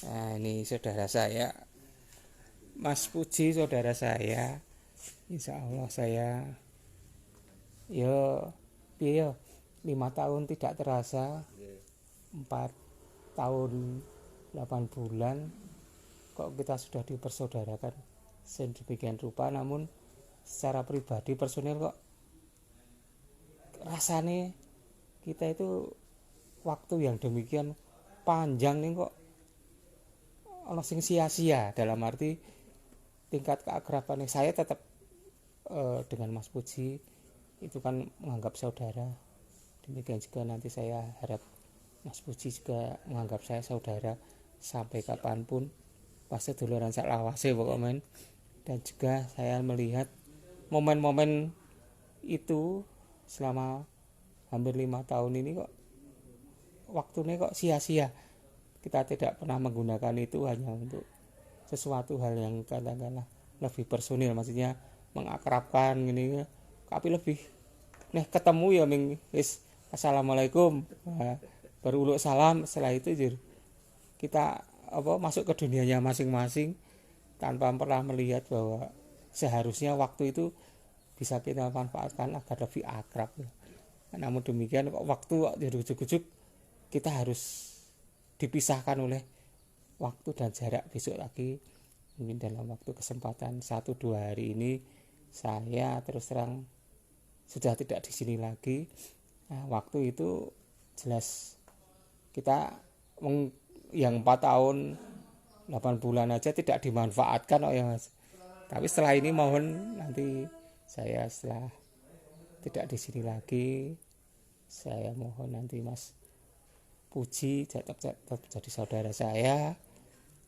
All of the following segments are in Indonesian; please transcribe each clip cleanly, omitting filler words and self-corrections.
Nah, ini saudara saya, Mas Puji, saudara saya. Insya Allah saya, yo, yo, 5 tahun tidak terasa, 4 tahun 8 bulan, kok kita sudah dipersaudarakan sedemikian rupa. Namun secara pribadi personil kok rasanya kita itu waktu yang demikian panjang nih kok ono sing sia-sia, dalam arti tingkat keakraban saya tetap dengan Mas Puji itu kan menganggap saudara. Demikian juga nanti saya harap Mas Puji juga menganggap saya saudara sampai kapanpun, pas seduluran sak lawase pokoknya. Dan juga saya melihat momen-momen itu selama hampir 5 tahun ini kok waktunya kok sia-sia. Kita tidak pernah menggunakan itu hanya untuk sesuatu hal yang katakanlah lebih personil, maksudnya mengakrabkan gini, tapi lebih ketemu ya wis assalamualaikum, baru uluk salam, setelah itu kita masuk ke dunianya masing-masing tanpa pernah melihat bahwa seharusnya waktu itu bisa kita manfaatkan agar lebih akrab. Namun demikian kok waktu ujuk-ujuk kita harus dipisahkan oleh waktu dan jarak. Besok lagi mungkin dalam waktu kesempatan 1-2 hari ini saya terus terang sudah tidak di sini lagi. Nah, waktu itu jelas kita yang 4 tahun 8 bulan aja tidak dimanfaatkan ya Mas. Tapi setelah ini mohon nanti saya setelah tidak di sini lagi, saya mohon nanti Mas Puji tetap jadi saudara saya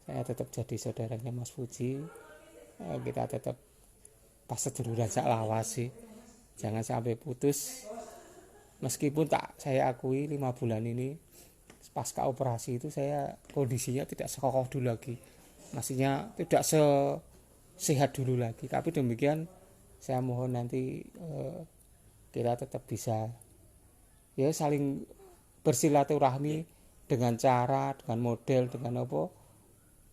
tetap jadi saudaranya Mas Puji. Kita tetap pas seduluran sak lawas sih, jangan sampai putus. Meskipun tak saya akui 5 bulan ini pasca operasi itu saya kondisinya tidak sekokoh dulu lagi, maksudnya tidak sehat dulu lagi. Tapi demikian saya mohon nanti kita tetap bisa ya saling bersilaturahmi dengan cara, dengan model, dengan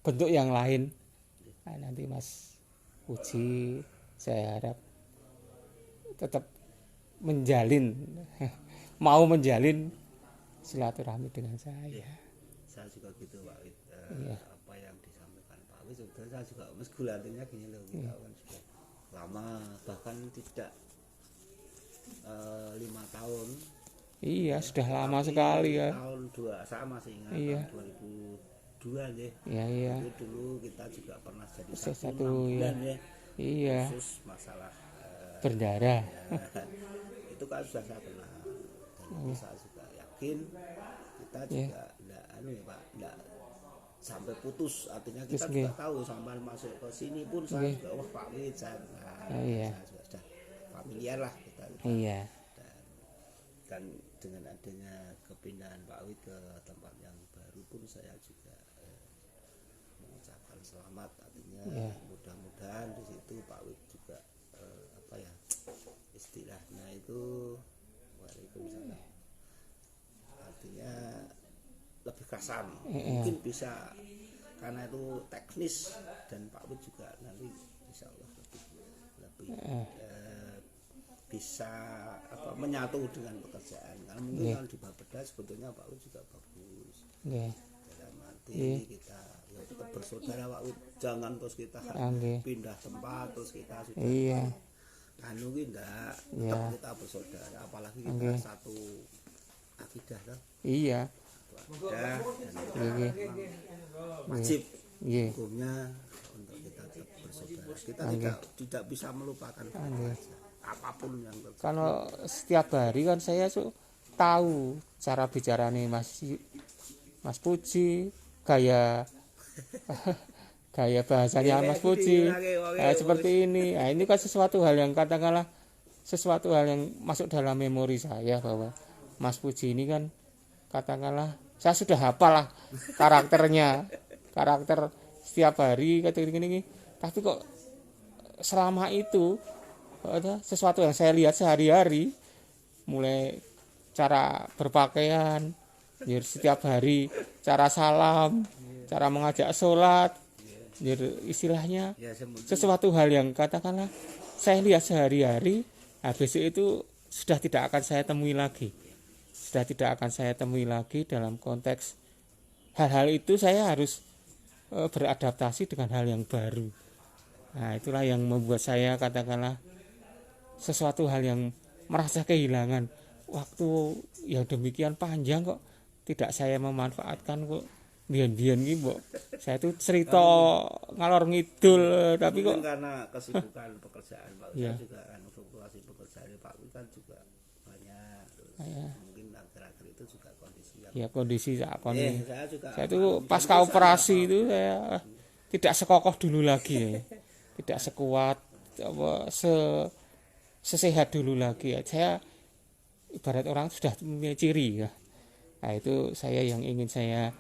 bentuk yang lain. Nah, nanti Mas Puji saya harap tetap menjalin mau menjalin silaturahmi dengan saya. Saya juga gitu Pak Wid, Iya. apa yang disampaikan Pak Wid sebetulnya saya juga artinya gini loh, kita kan sudah lama, bahkan tidak 5 tahun. Iya, sudah lama sekali ya. Tahun 2 saya masih ingat, Iya. tahun 2002 ya. Iya. Itu dulu kita juga pernah jadi Satu 6 bulan ya. Iya. Khusus masalah Berdarah. ya, itu kan sudah saya kenal. Dan saya juga yakin kita juga enggak sampai putus, artinya kita juga tahu sampai masuk ke sini pun saya juga wah Pak Wid saya sudah familiar lah kita. Iya. Dan dengan adanya kepindahan Pak Wid ke tempat yang baru pun saya juga mengucapkan selamat, artinya mudah-mudahan di situ Pak Wid juga istilahnya itu Waalaikumsalam, artinya lebih kasar mungkin bisa, karena itu teknis, dan Pak Wid juga nanti insya Allah lebih bisa menyatu dengan pekerjaan. Karena mungkin kalau di Bapeda sebetulnya Pak Wid juga bagus. Dalam arti kita ya tetap bersaudara Pak Wid, jangan terus kita pindah tempat terus kita sudah enggak, tetap kita bersaudara, apalagi kita satu akidah kan. Iya. Dan wajib hukumnya untuk kita tetap bersaudara. Kita tidak bisa melupakan apapun yang terjadi. Kalau setiap hari kan saya tahu cara bicara nih Mas Puji, gaya bahasanya Mas Puji seperti ini. Nah, ini kan sesuatu hal yang katakanlah sesuatu hal yang masuk dalam memori saya, bahwa Mas Puji ini kan katakanlah saya sudah hafal lah karakter setiap hari kayak gini. Tapi kok selama itu ada sesuatu yang saya lihat sehari-hari, mulai cara berpakaian, setiap hari cara salam, cara mengajak sholat, istilahnya sesuatu hal yang katakanlah saya lihat sehari-hari, besok itu sudah tidak akan saya temui lagi. Sudah tidak akan saya temui lagi dalam konteks hal-hal itu. Saya harus beradaptasi dengan hal yang baru. Nah, itulah yang membuat saya katakanlah sesuatu hal yang merasa kehilangan waktu yang demikian panjang kok tidak saya memanfaatkan kok. Bian-bian iki mbok saya itu cerita ngalor ngidul tapi kok karena kesibukan pekerjaan Pak ya. Juga kan fluktuasi pekerjaan Pak kan juga banyak terus mungkin akhir-akhir itu juga kondisi yang kondisi saya itu pasca kan operasi itu saya tidak sekokoh dulu lagi tidak sekuat sesehat dulu lagi saya ibarat orang sudah punya ciri ya. Nah itu saya yang ingin saya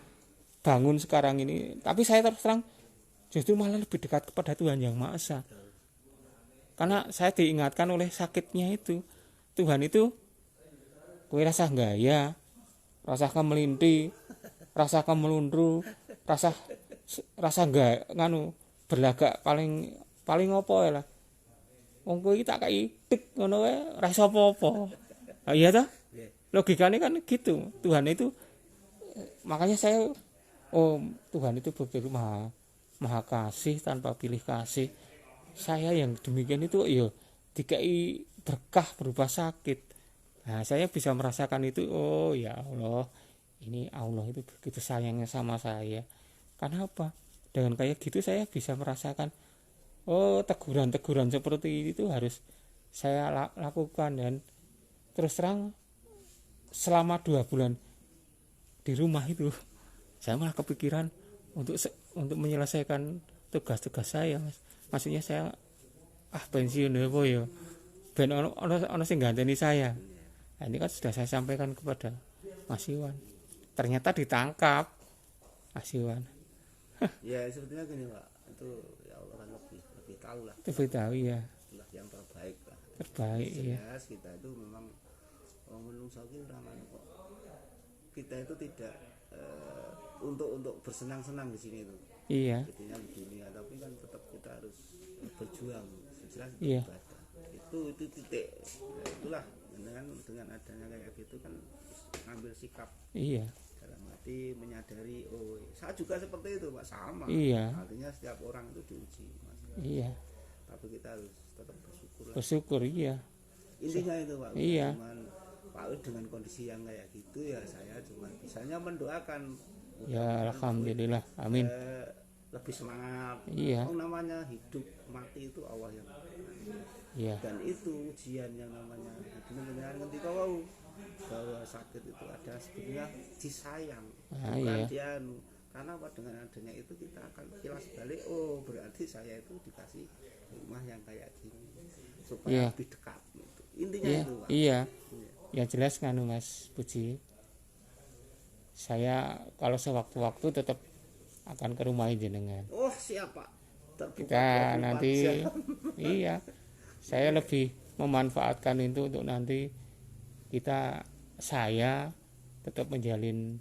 bangun sekarang ini. Tapi saya terus terang justru malah lebih dekat kepada Tuhan Yang Maha Esa. Karena saya diingatkan oleh sakitnya itu. Tuhan itu kowe rasa gaya, rasa kemelinti, rasa kemelundru, rasa enggak berlagak paling apa ya lah. Wong kowe iki tak kei tik ngono wae ra iso apa-apa. Nah, iya toh? Logikanya kan gitu. Tuhan itu makanya saya Tuhan itu betul maha kasih tanpa pilih kasih. Saya yang demikian itu dikai berkah berupa sakit. Nah, saya bisa merasakan itu. Oh ya Allah, ini Allah itu begitu sayangnya sama saya. Karena apa? Dengan kayak gitu saya bisa merasakan teguran-teguran seperti itu harus saya lakukan. Dan terus terang selama 2 bulan di rumah itu saya malah kepikiran untuk menyelesaikan tugas-tugas saya, Mas. Maksudnya saya pensiun apa ya ben ono sing ganteni saya. Nah, ini kan sudah saya sampaikan kepada Mas Iwan. Ternyata ditangkap Mas Iwan. Ya sebetulnya gini Pak, itu ya Allah kan lebih tahu lah. Lebih tahu ya. Itulah yang terbaik lah. Terbaik ya. Kita itu memang menungso ki ora kok. Kita itu tidak untuk bersenang-senang di sini itu. Iya. Jadinya di dunia, tapi kan tetap kita harus berjuang sejelas iya. Itu titik. Nah, itulah dengan adanya kayak gitu kan ngambil sikap. Iya. Dalam arti menyadari saya juga seperti itu Pak, sama. Iya. Artinya setiap orang itu diuji, Mas. Iya. Tapi kita harus tetap bersyukur. Bersyukur iya. Intinya itu Pak. Iya. Cuman Pak dengan kondisi yang kayak gitu ya saya cuma bisanya mendoakan. Ya alhamdulillah, amin. Lebih semangat. Iya. Namanya hidup mati itu Allah yang. Iya. Dan itu ujian yang namanya benar-benar ketika bahwa sakit itu ada sebetulnya disayang. Bukan iya. dia karena apa dengan adanya itu kita akan kilas balik berarti saya itu dikasih rumah yang kayak gini supaya lebih dekat gitu. Intinya itu Pak. Iya. Ya jelas Mas Puji. Saya kalau sewaktu-waktu tetap akan ke rumah jenengan. Siap Pak. Kita nanti iya. Saya lebih memanfaatkan itu untuk nanti saya tetap menjalin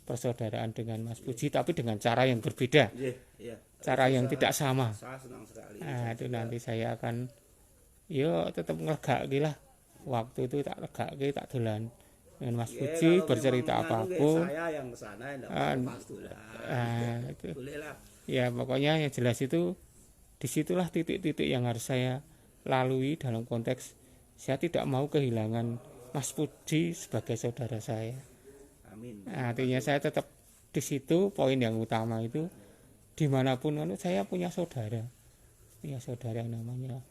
persaudaraan dengan Mas Puji tapi dengan cara yang berbeda. Iya. Cara yang tidak sama. Saya senang sekali. Nah, itu nanti saya akan tetap ngelegake lah. Waktu itu tak legake, tak dolan dengan Mas Puji bercerita apapun. Saya yang kesana itu. Ya pokoknya yang jelas itu disitulah titik-titik yang harus saya lalui dalam konteks saya tidak mau kehilangan Mas Puji sebagai saudara saya. Amin. Nah, artinya saya tetap di situ. Poin yang utama itu dimanapun saya punya saudara yang namanya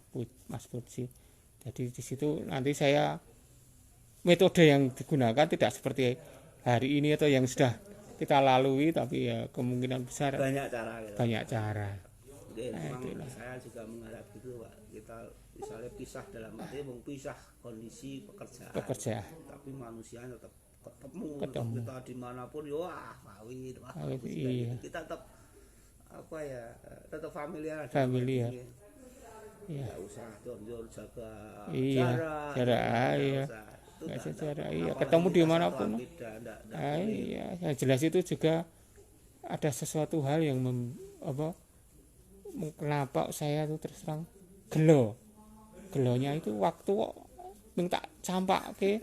Mas Puji. Jadi di situ nanti saya metode yang digunakan tidak seperti hari ini atau yang sudah kita lalui, tapi ya kemungkinan besar banyak cara. Banyak cara. Nah, saya juga mengharap gitu Pak. Kita misalnya pisah dalam arti pisah kondisi pekerjaan. Tapi manusia tetap ketemu. Kita dimanapun kita tetap tetap familiar. Tidak usah jor-jor jaga jarak. Ketemu dimanapun. Yang jelas itu juga ada sesuatu hal yang kenapa saya tuh terus terang gelonya itu waktu minta campake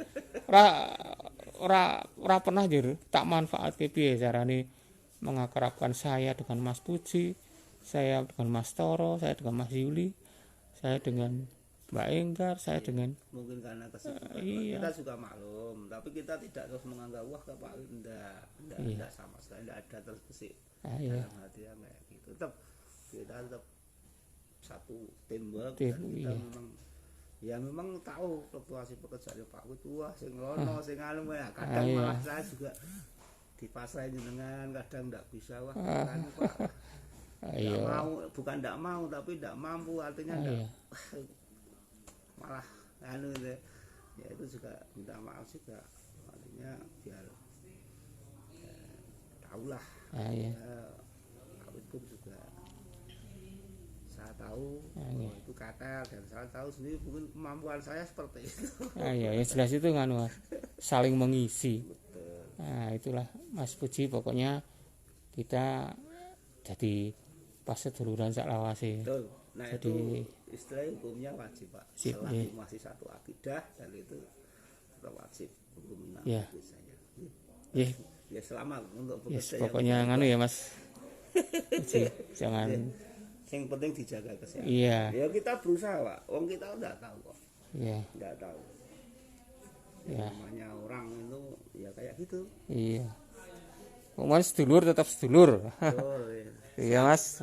ora pernah jur tak manfaatke piye carane mengakrabkan saya dengan Mas Puji, saya dengan Mas Toro, saya dengan Mas Yuli, saya dengan Mbak Enggar, saya dengan mungkin karena kesibukan iya. Kita juga maklum, tapi kita tidak terus menganggap wah Pak enggak sama sekali enggak ada terbesit Iya. dalam hati kayak gitu. Kita tetap satu teamwork Tim, dan kita memang tahu fluktuasi pekerjaan Pak Wid wah sing lono sing anu ya kadang malah saya juga dipasrahin dengan kadang enggak bisa wah kan Pak enggak mau, bukan enggak mau tapi enggak mampu artinya enggak malah anu ya itu juga minta maaf juga artinya biar tahulah Pak Wid pun juga saya tahu itu kata dan saya tahu sendiri mungkin kemampuan saya seperti itu. Ya jelas itu kan Mas, saling mengisi. Betul. Nah itulah Mas Puji, pokoknya kita jadi pas seduluran sak lawase. Betul. Nah jadi, itu istilah hukumnya wajib Pak. Selagi masih satu akidah dan itu tetap wajib hukumnya. Ya. Ya selama untuk bekerja. Pokoknya nganu ya Mas. Puji, jangan. Yang penting dijaga kesehatan. Iya. Ya kita berusaha Pak. Wong kita enggak tahu kok. Iya. Enggak tahu. Ya. Namanya orang itu ya kayak gitu. Iya. Pokoknya sedulur tetap sedulur. Iya Mas.